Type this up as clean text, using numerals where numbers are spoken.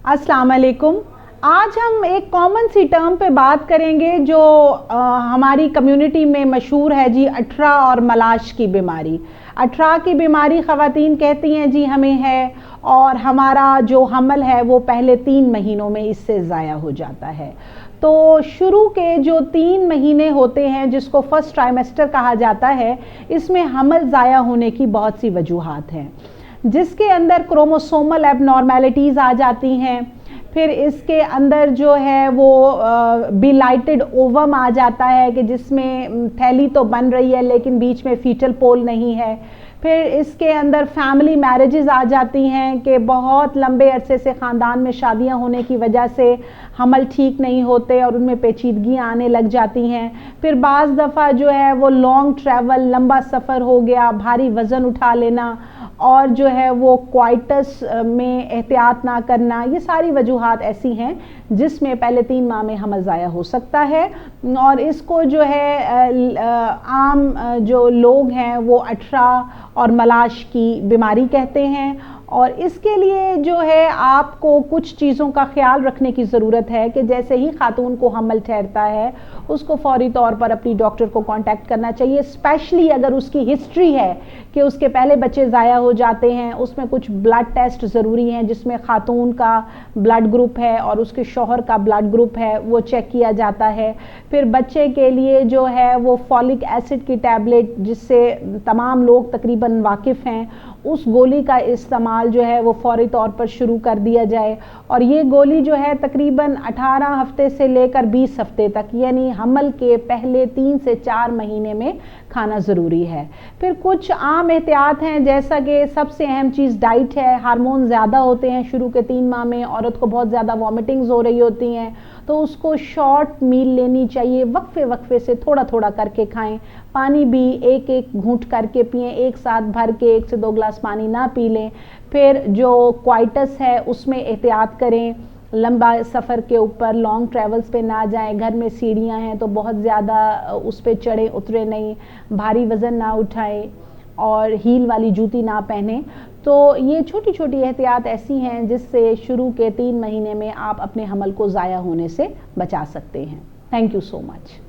अस्सलाम वालेकुम। आज हम एक कॉमन सी टर्म पे बात करेंगे जो हमारी कम्युनिटी में मशहूर है जी, अठरा और मलाश की बीमारी। अठरा की बीमारी ख़वातीन कहती हैं जी हमें है, और हमारा जो हमल है वो पहले 3 महीनों में इससे ज़ाया हो जाता है। तो शुरू के जो 3 महीने होते हैं, जिसको फर्स्ट ट्राइमेस्टर कहा जाता है, इसमें हमल ज़ाया होने की बहुत सी वजूहात हैं, जिसके अंदर क्रोमोसोमल एबनॉर्मेलिटीज़ आ जाती हैं। फिर इसके अंदर जो है वो बिलाइटेड ओवम आ जाता है कि जिसमें थैली तो बन रही है लेकिन बीच में फीटल पोल नहीं है। फिर इसके अंदर फैमिली मैरिजेस आ जाती हैं कि बहुत लंबे अरसे से ख़ानदान में शादियां होने की वजह से हमल ठीक नहीं होते और उनमें पेचीदगियाँ आने लग जाती हैं। फिर बाज़ दफ़ा जो है वो लॉन्ग ट्रैवल, लंबा सफ़र हो गया, भारी वज़न उठा लेना और जो है वो क्वाइटस में एहतियात ना करना, ये सारी वजूहात ऐसी हैं जिसमें पहले 3 माह में हमल ज़ाया हो सकता है। और इसको जो है आम जो लोग हैं वो अठरा और मलाश की बीमारी कहते हैं। और इसके लिए जो है आपको कुछ चीज़ों का ख्याल रखने की ज़रूरत है कि जैसे ही खातून को हमल ठहरता है उसको फौरी तौर पर अपनी डॉक्टर को कांटेक्ट करना चाहिए, स्पेशली अगर उसकी हिस्ट्री है कि उसके पहले बच्चे ज़ाया हो जाते हैं। उसमें कुछ ब्लड टेस्ट ज़रूरी हैं जिसमें खातून का ब्लड ग्रुप है और उसके शौहर का ब्लड ग्रुप है, वो चेक किया जाता है। फिर बच्चे के लिए जो है वो फॉलिक एसिड की टैबलेट, जिससे तमाम लोग तकरीबन वाकिफ़ हैं, उस गोली का इस्तेमाल जो है वो फौरी तौर पर शुरू कर दिया जाए। और ये गोली जो है तकरीबन 18 हफ्ते से लेकर 20 हफ्ते तक, यानी हमल के पहले 3 से 4 महीने में खाना ज़रूरी है। फिर कुछ आम एहतियात हैं, जैसा कि सबसे अहम चीज़ डाइट है। हार्मोन ज़्यादा होते हैं शुरू के 3 माह में, औरत को बहुत ज़्यादा वॉमिटिंग्स हो रही होती हैं, तो उसको शॉर्ट मील लेनी चाहिए, वक्फे वक्फे से थोड़ा थोड़ा करके खाएं। पानी भी एक एक घूंट करके पिएं, एक साथ भर के 1 से 2 गिलास पानी ना पी लें। फिर जो क्वाइटस है उसमें एहतियात करें, लंबा सफ़र के ऊपर लॉन्ग ट्रैवल्स पे ना जाएं। घर में सीढ़ियाँ हैं तो बहुत ज़्यादा उस पर चढ़े उतरे नहीं, भारी वज़न ना उठाएं और हील वाली जूती ना पहने। तो ये छोटी छोटी एहतियात ऐसी हैं जिससे शुरू के 3 महीने में आप अपने हमल को ज़ाया होने से बचा सकते हैं। Thank you so much.